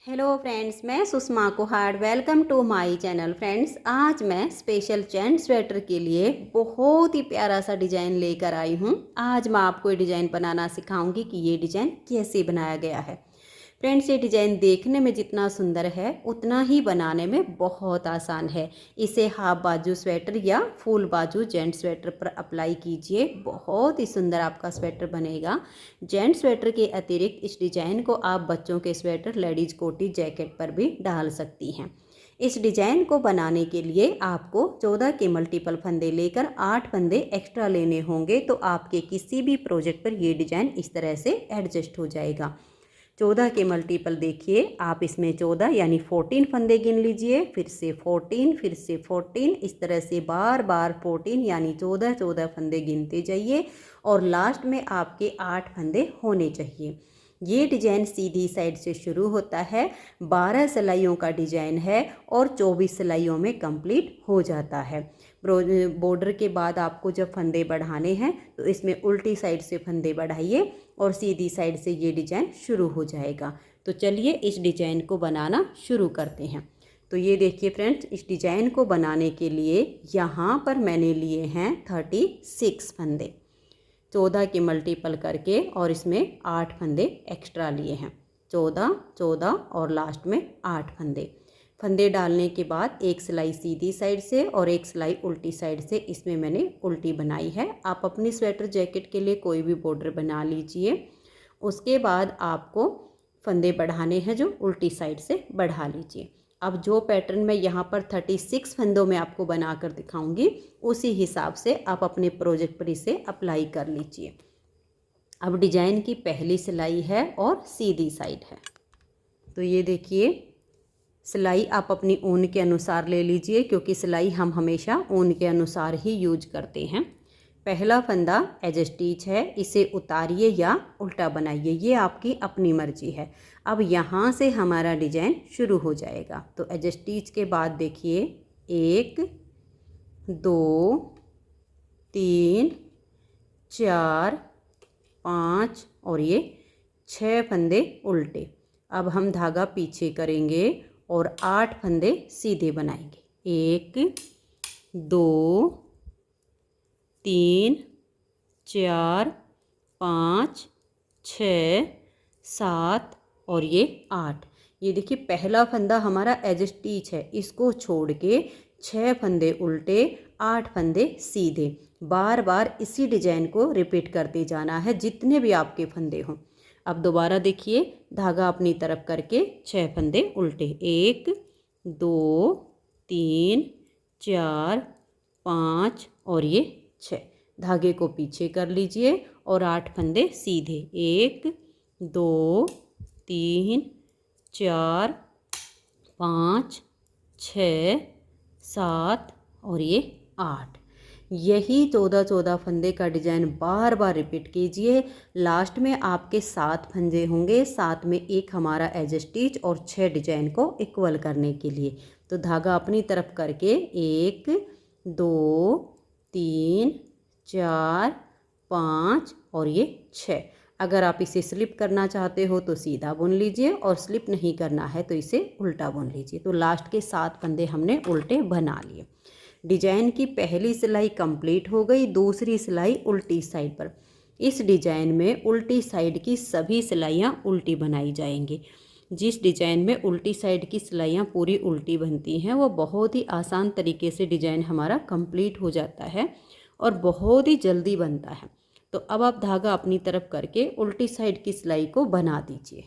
Hello friends, मैं Sushma Kuhad. Welcome to my channel. Friends, आज मैं स्पेशल जेंट स्वेटर के लिए बहुत ही प्यारा सा डिज़ाइन लेकर आई हूँ। आज मैं आपको ये डिज़ाइन बनाना सिखाऊंगी कि ये डिज़ाइन कैसे बनाया गया है। फ्रेंड्स, ये डिज़ाइन देखने में जितना सुंदर है उतना ही बनाने में बहुत आसान है। इसे हाफ बाजू स्वेटर या फुल बाजू जेंट स्वेटर पर अप्लाई कीजिए, बहुत ही सुंदर आपका स्वेटर बनेगा। जेंट स्वेटर के अतिरिक्त इस डिज़ाइन को आप बच्चों के स्वेटर, लेडीज कोटी, जैकेट पर भी डाल सकती हैं। इस डिज़ाइन को बनाने के लिए आपको 14 के मल्टीपल फंदे लेकर 8 फंदे एक्स्ट्रा लेने होंगे, तो आपके किसी भी प्रोजेक्ट पर ये डिज़ाइन इस तरह से एडजस्ट हो जाएगा। 14 के मल्टीपल देखिए, आप इसमें 14 यानी 14 फंदे गिन लीजिए, फिर से 14, फिर से 14, इस तरह से बार बार 14 यानी 14 फंदे गिनते जाइए और लास्ट में आपके 8 फंदे होने चाहिए। ये डिज़ाइन सीधी साइड से शुरू होता है, 12 सिलाइयों का डिज़ाइन है और 24 सिलाइयों में कंप्लीट हो जाता है। बॉर्डर के बाद आपको जब फंदे बढ़ाने हैं तो इसमें उल्टी साइड से फंदे बढ़ाइए और सीधी साइड से ये डिज़ाइन शुरू हो जाएगा। तो चलिए इस डिज़ाइन को बनाना शुरू करते हैं। तो ये देखिए फ्रेंड्स, इस डिज़ाइन को बनाने के लिए यहाँ पर मैंने लिए हैं 36 फंदे, 14 के मल्टीपल करके, और इसमें 8 फंदे एक्स्ट्रा लिए हैं। 14, 14 और लास्ट में 8 फंदे। फंदे डालने के बाद एक सिलाई सीधी साइड से और एक सिलाई उल्टी साइड से इसमें मैंने उल्टी बनाई है। आप अपनी स्वेटर जैकेट के लिए कोई भी बॉर्डर बना लीजिए। उसके बाद आपको फंदे बढ़ाने हैं जो उल्टी साइड से बढ़ा लीजिए। अब जो पैटर्न मैं यहाँ पर 36 फंदों में आपको बनाकर दिखाऊंगी, उसी हिसाब से आप अपने प्रोजेक्ट पर इसे अप्लाई कर लीजिए। अब डिजाइन की पहली सिलाई है और सीधी साइड है। तो ये देखिए, सिलाई आप अपनी ऊन के अनुसार ले लीजिए, क्योंकि सिलाई हम हमेशा ऊन के अनुसार ही यूज करते हैं। पहला फंदा एज स्टिच है, इसे उतारिए या उल्टा बनाइए, ये आपकी अपनी मर्जी है। अब यहाँ से हमारा डिजाइन शुरू हो जाएगा। तो एज स्टिच के बाद देखिए 1 2 3 4 5 और ये 6 फंदे उल्टे। अब हम धागा पीछे करेंगे और 8 फंदे सीधे बनाएंगे। 1 2 3 4 5 6 7 और ये 8। ये देखिए, पहला फंदा हमारा एज स्टिच है, इसको छोड़ के 6 फंदे उल्टे, 8 फंदे सीधे। बार बार इसी डिजाइन को रिपीट करते जाना है जितने भी आपके फंदे हों। अब दोबारा देखिए, धागा अपनी तरफ करके 6 फंदे उल्टे। 1 2 3 4 5 और ये 6। धागे को पीछे कर लीजिए और 8 फंदे सीधे। 1 2 3 4 5 6 7 और ये 8। यही 14 फंदे का डिजाइन बार बार रिपीट कीजिए। लास्ट में आपके 7 फंदे होंगे, साथ में एक हमारा एज स्टिच और 6 डिजाइन को इक्वल करने के लिए। तो धागा अपनी तरफ करके 1 2 3 4 5 और ये 6। अगर आप इसे स्लिप करना चाहते हो तो सीधा बुन लीजिए, और स्लिप नहीं करना है तो इसे उल्टा बुन लीजिए। तो लास्ट के 7 फंदे हमने उल्टे बना लिए। डिजाइन की पहली सिलाई कंप्लीट हो गई। दूसरी सिलाई उल्टी साइड पर। इस डिजाइन में उल्टी साइड की सभी सिलाइयाँ उल्टी बनाई जाएंगी। जिस डिजाइन में उल्टी साइड की सिलाइयाँ पूरी उल्टी बनती हैं, वो बहुत ही आसान तरीके से डिजाइन हमारा कंप्लीट हो जाता है और बहुत ही जल्दी बनता है। तो अब आप धागा अपनी तरफ करके उल्टी साइड की सिलाई को बना दीजिए।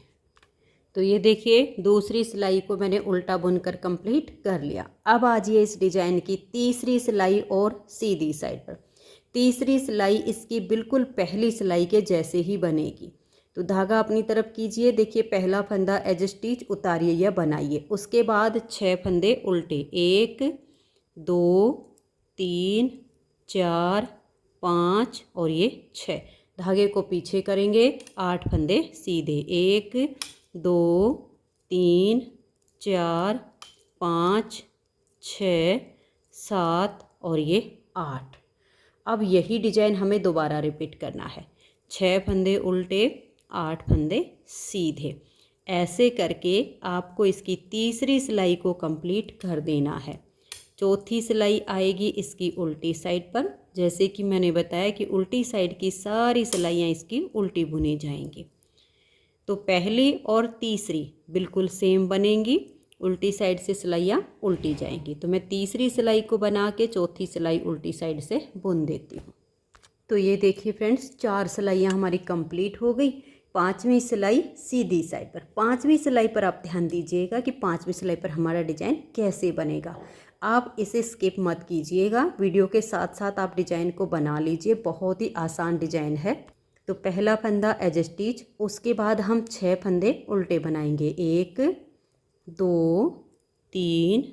तो ये देखिए, दूसरी सिलाई को मैंने उल्टा बुनकर कंप्लीट कर लिया। अब आ जाइए इस डिजाइन की तीसरी सिलाई और सीधी साइड पर। तीसरी सिलाई इसकी बिल्कुल पहली सिलाई के जैसे ही बनेगी। तो धागा अपनी तरफ कीजिए। देखिए, पहला फंदा एज स्टिच उतारिए या बनाइए, उसके बाद 6 फंदे उल्टे। 1 2 3 4 5 और ये 6। धागे को पीछे करेंगे, 8 फंदे सीधे। 1 2 3 4 5 6 7 और ये 8। अब यही डिजाइन हमें दोबारा रिपीट करना है। 6 फंदे उल्टे, 8 फंदे सीधे। ऐसे करके आपको इसकी तीसरी सिलाई को कंप्लीट कर देना है। चौथी सिलाई आएगी इसकी उल्टी साइड पर। जैसे कि मैंने बताया कि उल्टी साइड की सारी सिलाइयाँ इसकी उल्टी बुनी जाएंगी। तो पहली और तीसरी बिल्कुल सेम बनेंगी, उल्टी साइड से सिलाइयाँ उल्टी जाएंगी। तो मैं तीसरी सिलाई को बना के चौथी सिलाई उल्टी साइड से बुन देती हूँ। तो ये देखिए फ्रेंड्स, 4 सिलाइयाँ हमारी कंप्लीट हो गई। 5वीं सिलाई सीधी साइड पर। 5वीं सिलाई पर आप ध्यान दीजिएगा कि 5वीं सिलाई पर हमारा डिजाइन कैसे बनेगा। आप इसे स्किप मत कीजिएगा, वीडियो के साथ साथ आप डिजाइन को बना लीजिए। बहुत ही आसान डिजाइन है। तो पहला फंदा एज स्टिच, उसके बाद हम 6 फंदे उल्टे बनाएंगे। 1 2 3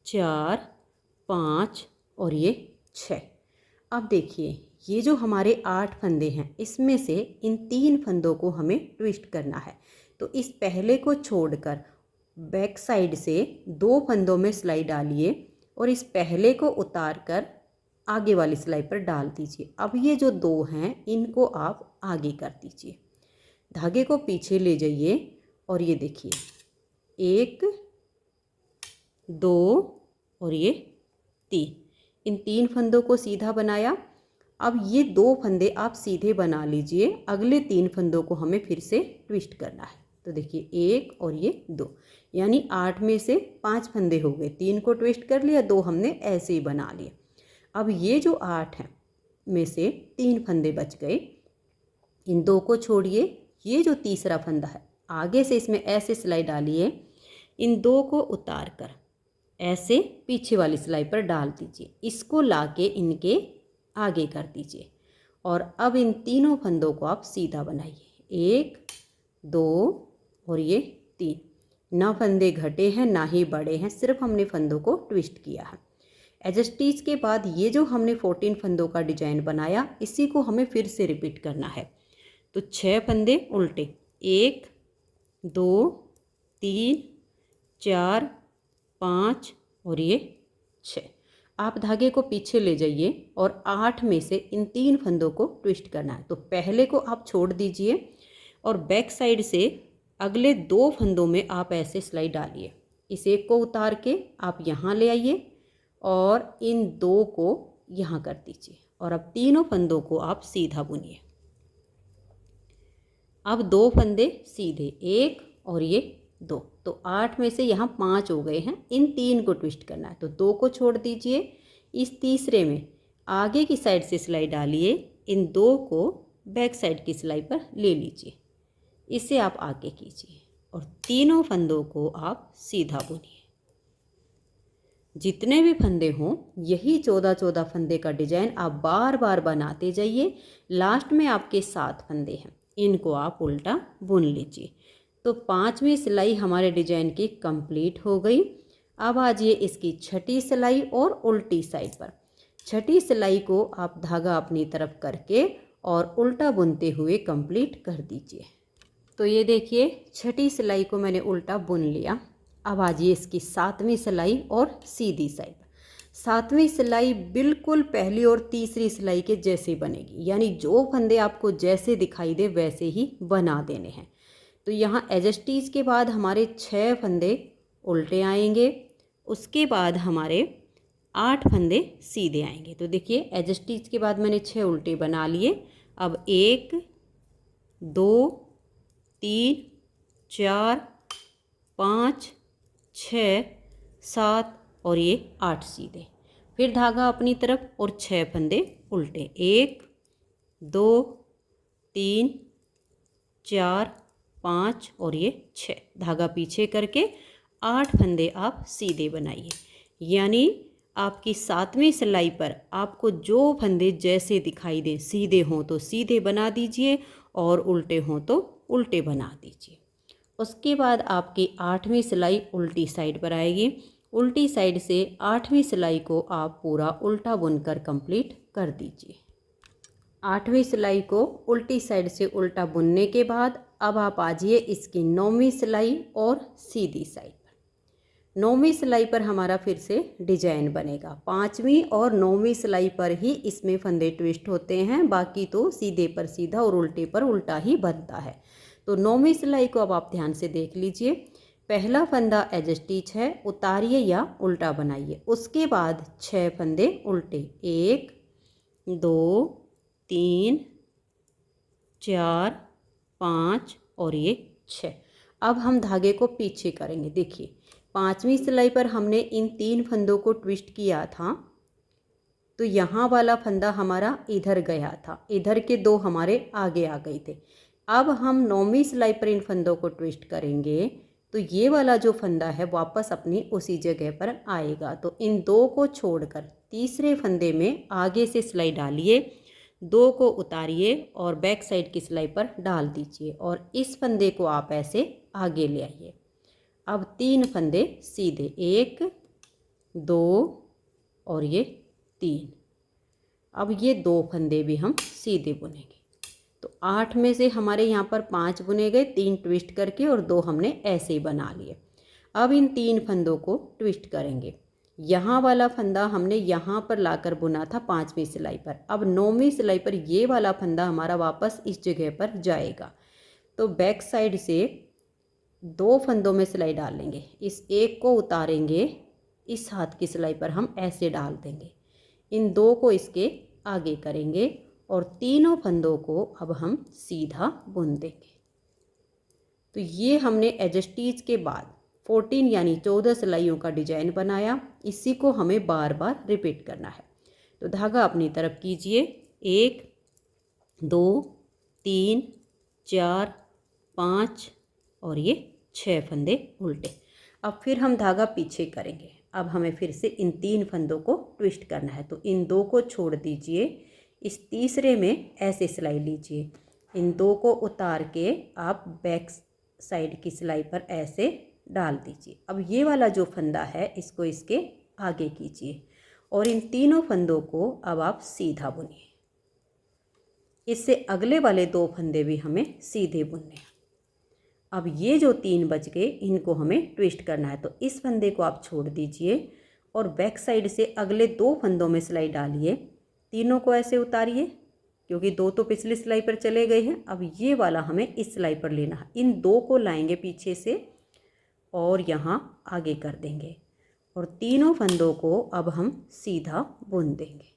4 5 और ये 6। अब देखिए, ये जो हमारे 8 फंदे हैं, इसमें से इन 3 फंदों को हमें ट्विस्ट करना है। तो इस पहले को छोड़कर बैक साइड से 2 फंदों में सिलाई डालिए और इस पहले को उतार कर आगे वाली सिलाई पर डाल दीजिए। अब ये जो 2 हैं, इनको आप आगे कर दीजिए। धागे को पीछे ले जाइए और ये देखिए 1 2 और ये 3। इन 3 फंदों को सीधा बनाया। अब ये 2 फंदे आप सीधे बना लीजिए। अगले 3 फंदों को हमें फिर से ट्विस्ट करना है। तो देखिए 1 और ये 2, यानी 8 में से 5 फंदे हो गए। 3 को ट्विस्ट कर लिया, 2 हमने ऐसे ही बना लिए। अब ये जो 8 हैं में से 3 फंदे बच गए, इन 2 को छोड़िए। ये जो तीसरा फंदा है, आगे से इसमें ऐसे सिलाई डालिए। इन 2 को उतार कर ऐसे पीछे वाली सिलाई पर डाल दीजिए। इसको लाके इनके आगे कर दीजिए और अब इन तीनों फंदों को आप सीधा बनाइए। 1 2 और ये 3। ना फंदे घटे हैं ना ही बड़े हैं, सिर्फ हमने फंदों को ट्विस्ट किया है। एज स्टिच के बाद ये जो हमने 14 फंदों का डिजाइन बनाया, इसी को हमें फिर से रिपीट करना है। तो 6 फंदे उल्टे, 1 2 3 4 5 और ये 6। आप धागे को पीछे ले जाइए और 8 में से इन 3 फंदों को ट्विस्ट करना है। तो पहले को आप छोड़ दीजिए और बैक साइड से अगले 2 फंदों में आप ऐसे सिलाई डालिए। इस एक को उतार के आप यहाँ ले आइए और इन 2 को यहाँ कर दीजिए और अब तीनों फंदों को आप सीधा बुनिए। अब 2 फंदे सीधे, 1 और ये 2। तो 8 में से यहाँ 5 हो गए हैं। इन 3 को ट्विस्ट करना है। तो 2 को छोड़ दीजिए। इस तीसरे में आगे की साइड से सिलाई डालिए। इन 2 को बैक साइड की सिलाई पर ले लीजिए। इसे आप आगे कीजिए और तीनों फंदों को आप सीधा बुनिए। जितने भी फंदे हों, यही 14-14 फंदे का डिजाइन आप बार बार बनाते जाइए। लास्ट में आपके 7 फंदे हैं, इनको आप उल्टा बुन लीजिए। तो 5वीं सिलाई हमारे डिजाइन की कंप्लीट हो गई। अब आजिए इसकी 6ठी सिलाई और उल्टी साइड पर। 6ठी सिलाई को आप धागा अपनी तरफ करके और उल्टा बुनते हुए कंप्लीट कर दीजिए। तो ये देखिए 6ठी सिलाई को मैंने उल्टा बुन लिया। अब आजिए इसकी 7वीं सिलाई और सीधी साइड। 7वीं सिलाई बिल्कुल पहली और तीसरी सिलाई के जैसे बनेगी, यानी जो फंदे आपको जैसे दिखाई दे वैसे ही बना देने हैं। तो यहाँ एज स्टिच के बाद हमारे 6 फंदे उल्टे आएंगे, उसके बाद हमारे 8 फंदे सीधे आएंगे। तो देखिए एज स्टिच के बाद मैंने 6 उल्टे बना लिए। अब 1 2 3 4 5 6 7 और ये 8 सीधे। फिर धागा अपनी तरफ और 6 फंदे उल्टे, 1 2 3 4 5 और ये 6। धागा पीछे करके 8 फंदे आप सीधे बनाइए। यानी आपकी 7वीं सिलाई पर आपको जो फंदे जैसे दिखाई दें, सीधे हों तो सीधे बना दीजिए और उल्टे हों तो उल्टे बना दीजिए। उसके बाद आपकी 8वीं सिलाई उल्टी साइड पर आएगी। उल्टी साइड से 8वीं सिलाई को आप पूरा उल्टा बुनकर कंप्लीट कर दीजिए। 8वीं सिलाई को उल्टी साइड से उल्टा बुनने के बाद अब आप आजिए इसकी 9वीं सिलाई और सीधी साइड पर। 9वीं सिलाई पर हमारा फिर से डिजाइन बनेगा। 5वीं और 9वीं सिलाई पर ही इसमें फंदे ट्विस्ट होते हैं, बाकी तो सीधे पर सीधा और उल्टे पर उल्टा ही बनता है। तो 9वीं सिलाई को अब आप ध्यान से देख लीजिए। पहला फंदा एज स्टिच है, उतारिए या उल्टा बनाइए। उसके बाद 6 फंदे उल्टे, 1 2 3 4 5 और ये 6। अब हम धागे को पीछे करेंगे। देखिए 5वीं सिलाई पर हमने इन 3 फंदों को ट्विस्ट किया था, तो यहाँ वाला फंदा हमारा इधर गया था, इधर के 2 हमारे आगे आ गए थे। अब हम 9वीं सिलाई पर इन फंदों को ट्विस्ट करेंगे तो ये वाला जो फंदा है वापस अपनी उसी जगह पर आएगा। तो इन 2 को छोड़कर तीसरे फंदे में आगे से सिलाई डालिए, 2 को उतारिए और बैक साइड की सिलाई पर डाल दीजिए और इस फंदे को आप ऐसे आगे ले आइए। अब 3 फंदे सीधे, 1 2 और ये 3। अब ये 2 फंदे भी हम सीधे बुनेंगे। तो 8 में से हमारे यहाँ पर 5 बुने गए, 3 ट्विस्ट करके और 2 हमने ऐसे ही बना लिए। अब इन 3 फंदों को ट्विस्ट करेंगे। यहाँ वाला फंदा हमने यहाँ पर लाकर बुना था 5वीं सिलाई पर। अब 9वीं सिलाई पर ये वाला फंदा हमारा वापस इस जगह पर जाएगा। तो बैक साइड से 2 फंदों में सिलाई डाल लेंगे, इस एक को उतारेंगे, इस हाथ की सिलाई पर हम ऐसे डाल देंगे, इन 2 को इसके आगे करेंगे और तीनों फंदों को अब हम सीधा बुन देंगे। तो ये हमने एज स्टिच के बाद 14 यानी 14 सिलाइयों का डिजाइन बनाया। इसी को हमें बार बार रिपीट करना है। तो धागा अपनी तरफ कीजिए, 1 2 3 4 5 और ये 6 फंदे उल्टे। अब फिर हम धागा पीछे करेंगे। अब हमें फिर से इन 3 फंदों को ट्विस्ट करना है। तो इन 2 को छोड़ दीजिए, इस तीसरे में ऐसे सिलाई लीजिए, इन 2 को उतार के आप बैक साइड की सिलाई पर ऐसे डाल दीजिए। अब ये वाला जो फंदा है इसको इसके आगे कीजिए और इन तीनों फंदों को अब आप सीधा बुनिए। इससे अगले वाले 2 फंदे भी हमें सीधे बुनने हैं। अब ये जो 3 बच गए इनको हमें ट्विस्ट करना है। तो इस फंदे को आप छोड़ दीजिए और बैक साइड से अगले 2 फंदों में सिलाई डालिए, तीनों को ऐसे उतारिए क्योंकि 2 तो पिछली सिलाई पर चले गए हैं। अब ये वाला हमें इस सिलाई पर लेना है। इन 2 को लाएंगे पीछे से और यहाँ आगे कर देंगे और तीनों फंदों को अब हम सीधा बुन देंगे।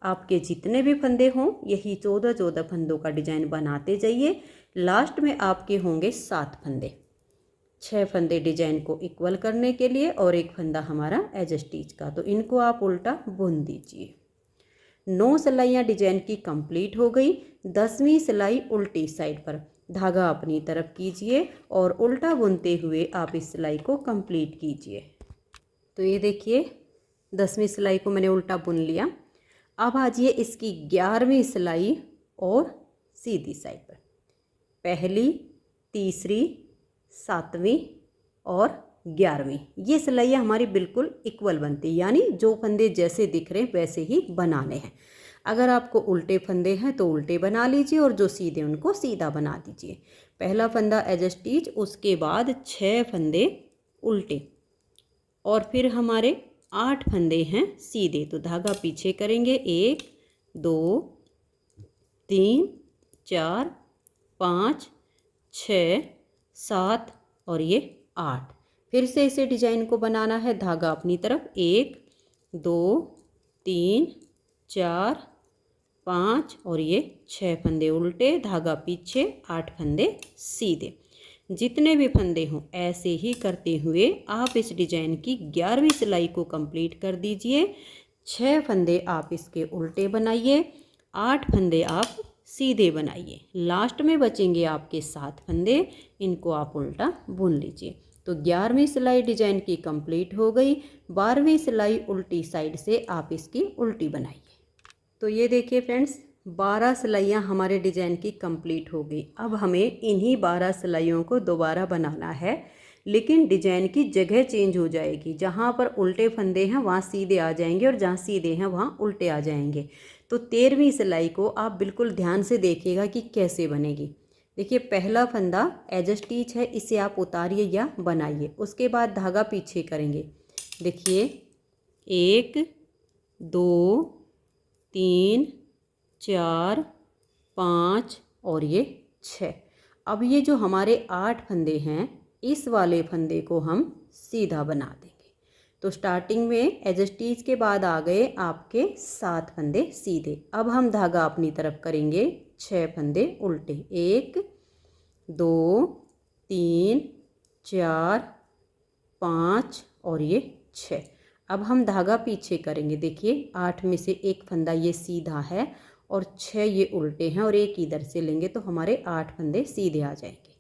आपके जितने भी फंदे हों यही 14 फंदों का डिजाइन बनाते जाइए। लास्ट में आपके होंगे 7 फंदे, 6 फंदे डिजाइन को इक्वल करने के लिए और 1 फंदा हमारा एज स्टिच का। तो इनको आप उल्टा बुन दीजिए। 9 सिलाइयाँ डिजाइन की कंप्लीट हो गई। 10वीं सिलाई उल्टी साइड पर धागा अपनी तरफ कीजिए और उल्टा बुनते हुए आप इस सिलाई को कंप्लीट कीजिए। तो ये देखिए 10वीं सिलाई को मैंने उल्टा बुन लिया। अब आजिए इसकी 11वीं सिलाई और सीधी साइड पर, पहली, तीसरी, 7वीं और 11वीं, ये सिलाइयाँ हमारी बिल्कुल इक्वल बनती, यानी जो फंदे जैसे दिख रहे हैं वैसे ही बनाने हैं। अगर आपको उल्टे फंदे हैं तो उल्टे बना लीजिए और जो सीधे उनको सीधा बना दीजिए। पहला फंदा एज स्टिच, उसके बाद 6 फंदे उल्टे और फिर हमारे 8 फंदे हैं सीधे। तो धागा पीछे करेंगे, 1 2 3 4 5 6 7 और ये 8। फिर से इसे डिजाइन को बनाना है। धागा अपनी तरफ, 1 2 3 4 5 और ये 6 फंदे उल्टे, धागा पीछे, 8 फंदे सीधे। जितने भी फंदे हों ऐसे ही करते हुए आप इस डिजाइन की 11वीं सिलाई को कंप्लीट कर दीजिए। 6 फंदे आप इसके उल्टे बनाइए, 8 फंदे आप सीधे बनाइए। लास्ट में बचेंगे आपके 7 फंदे, इनको आप उल्टा बुन लीजिए। तो 11वीं सिलाई डिजाइन की कंप्लीट हो गई। 12वीं सिलाई उल्टी साइड से आप इसकी उल्टी बनाइए। तो ये देखिए फ्रेंड्स, 12 सिलाइयाँ हमारे डिजाइन की कंप्लीट हो गई। अब हमें इन्हीं 12 सिलाइयों को दोबारा बनाना है, लेकिन डिजाइन की जगह चेंज हो जाएगी। जहाँ पर उल्टे फंदे हैं वहाँ सीधे आ जाएंगे और जहाँ सीधे हैं वहाँ उल्टे आ जाएंगे। तो 13वीं सिलाई को आप बिल्कुल ध्यान से देखिएगा कि कैसे बनेगी। देखिए पहला फंदा एज स्टिच है, इसे आप उतारिए या बनाइए। उसके बाद धागा पीछे करेंगे। देखिए 1 2 3 4 5 और ये 6। अब ये जो हमारे 8 फंदे हैं, इस वाले फंदे को हम सीधा बना देंगे। तो स्टार्टिंग में एज स्टिच के बाद आ गए आपके 7 फंदे सीधे। अब हम धागा अपनी तरफ करेंगे 6 फंदे उल्टे, 1 2 3 4 5 और ये 6। अब हम धागा पीछे करेंगे। देखिए 8 में से एक फंदा ये सीधा है और 6 ये उल्टे हैं और एक इधर से लेंगे तो हमारे 8 फंदे सीधे आ जाएंगे।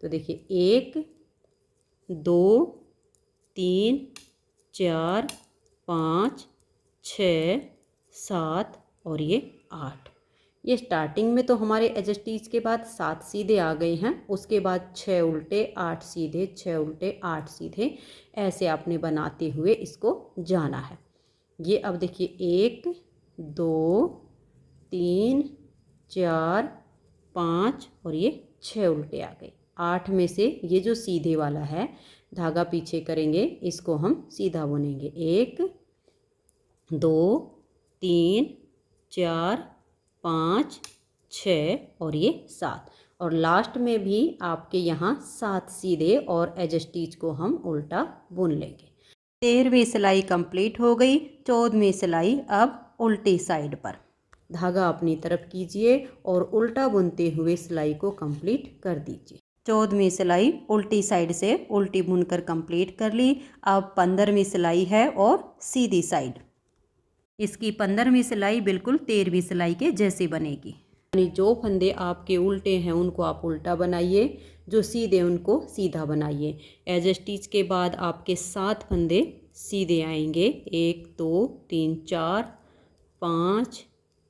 तो देखिए 1 2 3 4 5 6 7 और ये 8। ये स्टार्टिंग में तो हमारे एज स्टिच के बाद 7 सीधे आ गए हैं, उसके बाद 6 उल्टे 8 सीधे, 6 उल्टे 8 सीधे, ऐसे आपने बनाते हुए इसको जाना है। ये अब देखिए 1 2 3 4 5 और ये 6 उल्टे आ गए। 8 में से ये जो सीधे वाला है धागा पीछे करेंगे, इसको हम सीधा बुनेंगे। 1 2 3 4 5 6 और ये 7 और लास्ट में भी आपके यहाँ 7 सीधे और एज स्टिच को हम उल्टा बुन लेंगे। 13वीं सिलाई कंप्लीट हो गई। 14वीं सिलाई अब उल्टी साइड पर। धागा अपनी तरफ कीजिए और उल्टा बुनते हुए सिलाई को कंप्लीट कर दीजिए। 14वीं सिलाई उल्टी साइड से उल्टी बुनकर कंप्लीट कर ली। अब 15वीं सिलाई है और सीधी साइड। इसकी 15वीं सिलाई बिल्कुल 13वीं सिलाई के जैसी बनेगी। यानी जो फंदे आपके उल्टे हैं उनको आप उल्टा बनाइए, जो सीधे उनको सीधा बनाइए। एज स्टिच के बाद आपके 7 फंदे सीधे आएंगे, 1 2 3 4 5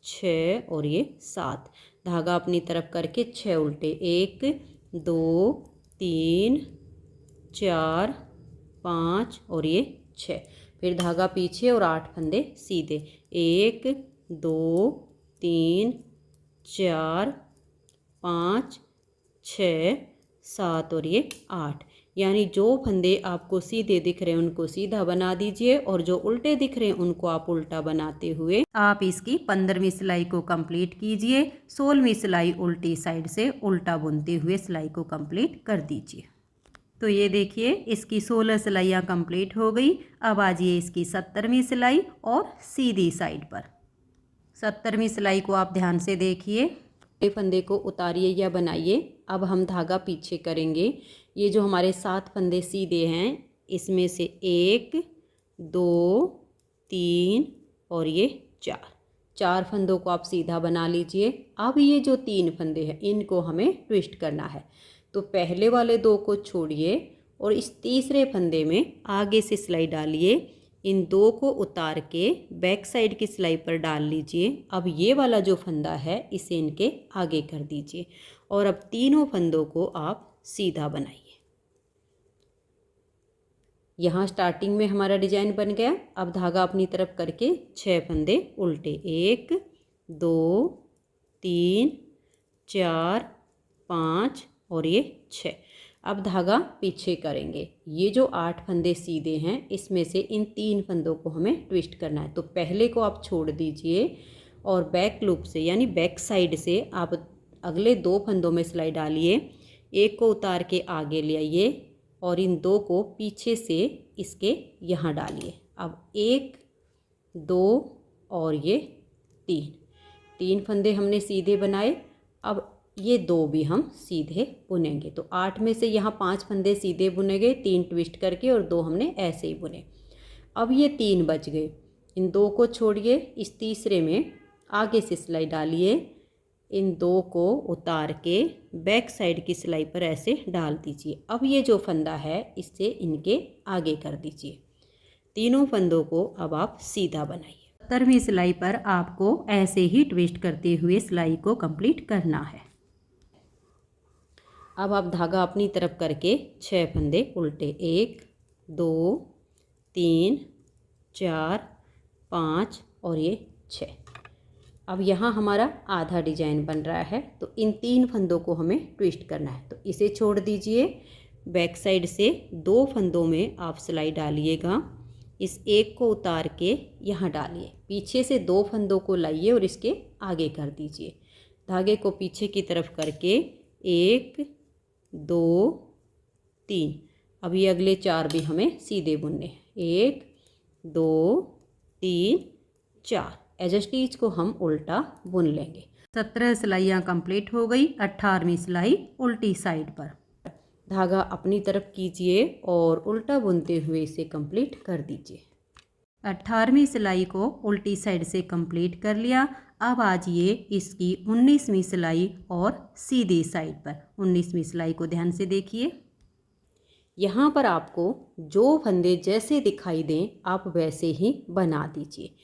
6 और ये 7। धागा अपनी तरफ करके 6 उल्टे, 1 2 3 4 5 और ये 6। फिर धागा पीछे और 8 फंदे सीधे, 1 2 3 4 5 6 7 और ये 8। यानी जो फंदे आपको सीधे दिख रहे हैं उनको सीधा बना दीजिए और जो उल्टे दिख रहे हैं उनको आप उल्टा बनाते हुए आप इसकी 15वीं सिलाई को कंप्लीट कीजिए। 16वीं सिलाई उल्टी साइड से उल्टा बुनते हुए सिलाई को कंप्लीट कर दीजिए। तो ये देखिए इसकी 16 सिलाइयाँ कंप्लीट हो गई। अब आ जाइए इसकी 17वीं सिलाई और सीधी साइड पर। 17वीं सिलाई को आप ध्यान से देखिए, फंदे को उतारिए या बनाइए। अब हम धागा पीछे करेंगे। ये जो हमारे 7 फंदे सीधे हैं इसमें से 1 2 3 और ये 4 फंदों को आप सीधा बना लीजिए। अब ये जो 3 फंदे हैं इनको हमें ट्विस्ट करना है। तो पहले वाले 2 को छोड़िए और इस तीसरे फंदे में आगे से सिलाई डालिए। इन 2 को उतार के बैक साइड की सिलाई पर डाल लीजिए। अब ये वाला जो फंदा है इसे इनके आगे कर दीजिए और अब तीनों फंदों को आप सीधा बनाइए। यहाँ स्टार्टिंग में हमारा डिजाइन बन गया। अब धागा अपनी तरफ करके 6 फंदे उल्टे, 1 2 3 4 5 और ये 6। अब धागा पीछे करेंगे। ये जो 8 फंदे सीधे हैं इसमें से इन 3 फंदों को हमें ट्विस्ट करना है। तो पहले को आप छोड़ दीजिए और बैक लूप से यानी बैक साइड से आप अगले 2 फंदों में सिलाई डालिए। एक को उतार के आगे ले आइए और इन 2 को पीछे से इसके यहाँ डालिए। अब 1 2 और ये 3 फंदे हमने सीधे बनाए। अब ये 2 भी हम सीधे बुनेंगे। तो 8 में से यहाँ 5 फंदे सीधे बुने गए, 3 ट्विस्ट करके और 2 हमने ऐसे ही बुने। अब ये 3 बच गए। इन 2 को छोड़िए, इस तीसरे में आगे से सिलाई डालिए। इन 2 को उतार के बैक साइड की सिलाई पर ऐसे डाल दीजिए। अब ये जो फंदा है इससे इनके आगे कर दीजिए। तीनों फंदों को अब आप सीधा बनाइए। 17वीं सिलाई पर आपको ऐसे ही ट्विस्ट करते हुए सिलाई को कंप्लीट करना है। अब आप धागा अपनी तरफ करके 6 फंदे उल्टे, 1 2 3 4 5 और ये 6। अब यहाँ हमारा आधा डिजाइन बन रहा है। तो इन 3 फंदों को हमें ट्विस्ट करना है। तो इसे छोड़ दीजिए। बैक साइड से 2 फंदों में आप सिलाई डालिएगा। इस एक को उतार के यहाँ डालिए। पीछे से 2 फंदों को लाइए और इसके आगे कर दीजिए। धागे को पीछे की तरफ करके 1 2 3। अब ये अगले 4 भी हमें सीधे बुनने हैं। 1 2 3 4। एज स्टिच को हम उल्टा बुन लेंगे। 17 सिलाइयाँ कंप्लीट हो गई। 18वीं सिलाई उल्टी साइड पर। धागा अपनी तरफ कीजिए और उल्टा बुनते हुए इसे कंप्लीट कर दीजिए। 18वीं सिलाई को उल्टी साइड से कंप्लीट कर लिया। अब आजिए इसकी 19वीं सिलाई और सीधी साइड पर। 19वीं सिलाई को ध्यान से देखिए। यहाँ पर आपको जो फंदे जैसे दिखाई दें आप वैसे ही बना दीजिए।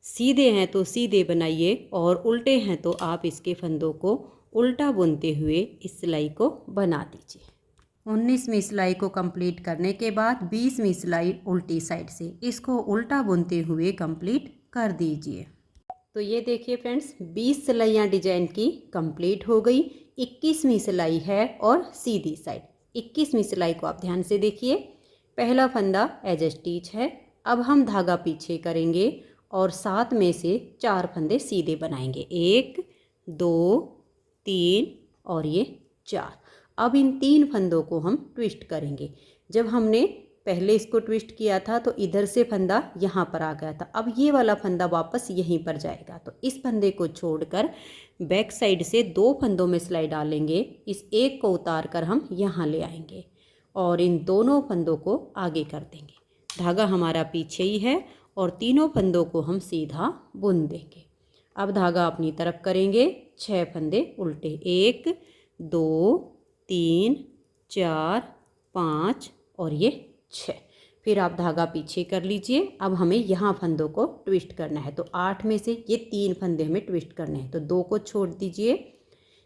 सीधे हैं तो सीधे बनाइए और उल्टे हैं तो आप इसके फंदों को उल्टा बुनते हुए इस सिलाई को बना दीजिए। 19वीं सिलाई को कंप्लीट करने के बाद 20वीं सिलाई उल्टी साइड से, इसको उल्टा बुनते हुए कंप्लीट कर दीजिए। तो ये देखिए फ्रेंड्स, 20 सिलाइयाँ डिजाइन की कंप्लीट हो गई। 21वीं सिलाई है और सीधी साइड। 21वीं सिलाई को आप ध्यान से देखिए। पहला फंदा एज स्टिच है। अब हम धागा पीछे करेंगे और 7 में से 4 फंदे सीधे बनाएंगे। 1 2 3 और ये 4। अब इन 3 फंदों को हम ट्विस्ट करेंगे। जब हमने पहले इसको ट्विस्ट किया था तो इधर से फंदा यहाँ पर आ गया था। अब ये वाला फंदा वापस यहीं पर जाएगा। तो इस फंदे को छोड़कर बैक साइड से 2 फंदों में सिलाई डालेंगे। इस एक को उतार कर हम यहाँ ले आएंगे और इन दोनों फंदों को आगे कर देंगे। धागा हमारा पीछे ही है और तीनों फंदों को हम सीधा बुन देंगे। अब धागा अपनी तरफ करेंगे। 6 फंदे उल्टे। 1 2 3 4 5 और ये 6। फिर आप धागा पीछे कर लीजिए। अब हमें यहाँ फंदों को ट्विस्ट करना है। तो 8 में से ये 3 फंदे हमें ट्विस्ट करने हैं। तो 2 को छोड़ दीजिए।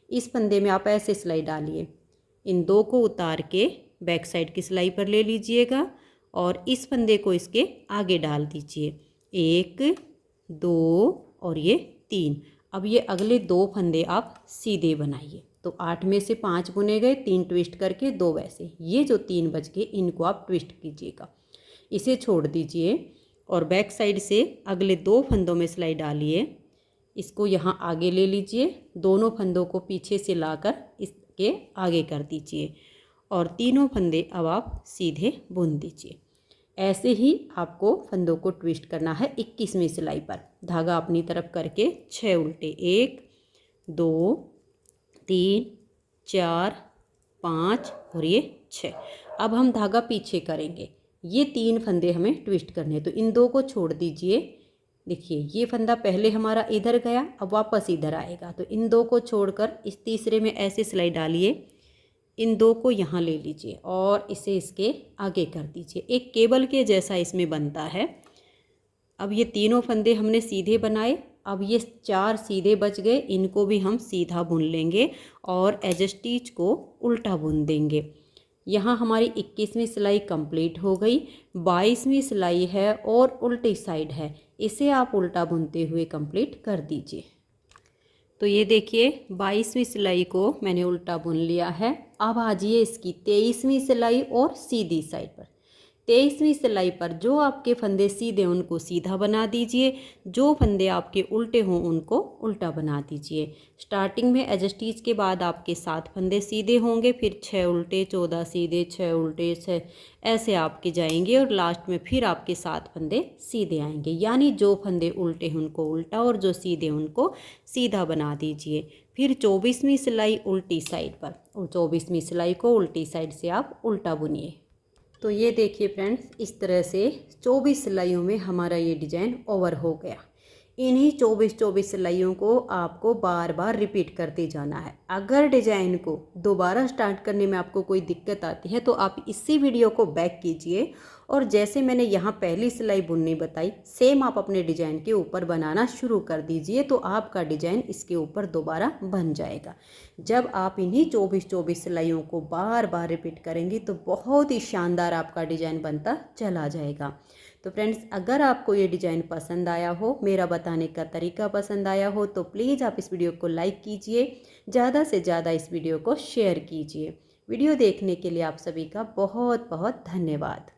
इस फंदे में आप ऐसे सिलाई डालिए। इन 2 को उतार के बैक साइड की सिलाई पर ले लीजिएगा और इस फंदे को इसके आगे डाल दीजिए। 1 2 और ये 3। अब ये अगले 2 फंदे आप सीधे बनाइए। तो 8 में से 5 बुने गए, 3 ट्विस्ट करके 2 वैसे। ये जो 3 बच गए इनको आप ट्विस्ट कीजिएगा। इसे छोड़ दीजिए और बैक साइड से अगले 2 फंदों में सिलाई डालिए। इसको यहाँ आगे ले लीजिए। दोनों फंदों को पीछे से लाकर इसके आगे कर दीजिए और तीनों फंदे अब आप सीधे बुन दीजिए। ऐसे ही आपको फंदों को ट्विस्ट करना है 21वीं सिलाई पर। धागा अपनी तरफ करके 6 उल्टे। 1 2 3 4 5 और ये 6। अब हम धागा पीछे करेंगे। ये 3 फंदे हमें ट्विस्ट करने हैं। तो इन 2 को छोड़ दीजिए। देखिए ये फंदा पहले हमारा इधर गया, अब वापस इधर आएगा। तो इन 2 को छोड़कर इस तीसरे में ऐसे सिलाई डालिए। इन 2 को यहाँ ले लीजिए और इसे इसके आगे कर दीजिए। एक केबल के जैसा इसमें बनता है। अब ये तीनों फंदे हमने सीधे बनाए। अब ये 4 सीधे बच गए, इनको भी हम सीधा बुन लेंगे और एज स्टिच को उल्टा बुन देंगे। यहाँ हमारी 21वीं सिलाई कंप्लीट हो गई। 22वीं सिलाई है और उल्टी साइड है। इसे आप उल्टा बुनते हुए कंप्लीट कर दीजिए। तो ये देखिए 22वीं सिलाई को मैंने उल्टा बुन लिया है। अब आजिए इसकी 23वीं सिलाई और सीधी साइड पर। 23वीं सिलाई पर जो आपके फंदे सीधे उनको सीधा बना दीजिए, जो फंदे आपके उल्टे हों उनको उल्टा बना दीजिए। स्टार्टिंग में एज स्टिच के बाद आपके 7 फंदे सीधे होंगे, फिर 6 उल्टे 14 सीधे 6 उल्टे 6 ऐसे आपके जाएंगे और लास्ट में फिर आपके 7 फंदे सीधे आएंगे। यानी जो फंदे उल्टे हैं उनको उल्टा और जो सीधे उनको सीधा बना दीजिए। फिर 24वीं सिलाई उल्टी साइड पर और 24वीं सिलाई को उल्टी साइड से आप उल्टा बुनिए। तो ये देखिए फ्रेंड्स, इस तरह से 24 सिलाइयों में हमारा ये डिज़ाइन ओवर हो गया। इन्हीं 24 सिलाइयों को आपको बार बार रिपीट करते जाना है। अगर डिज़ाइन को दोबारा स्टार्ट करने में आपको कोई दिक्कत आती है तो आप इसी वीडियो को बैक कीजिए और जैसे मैंने यहाँ पहली सिलाई बुननी बताई सेम आप अपने डिज़ाइन के ऊपर बनाना शुरू कर दीजिए। तो आपका डिज़ाइन इसके ऊपर दोबारा बन जाएगा। जब आप इन्हीं 24 सिलाइयों को बार बार रिपीट करेंगे तो बहुत ही शानदार आपका डिज़ाइन बनता चला जाएगा। तो फ्रेंड्स, अगर आपको ये डिज़ाइन पसंद आया हो, मेरा बताने का तरीका पसंद आया हो तो प्लीज़ आप इस वीडियो को लाइक कीजिए, ज़्यादा से ज़्यादा इस वीडियो को शेयर कीजिए। वीडियो देखने के लिए आप सभी का बहुत बहुत धन्यवाद।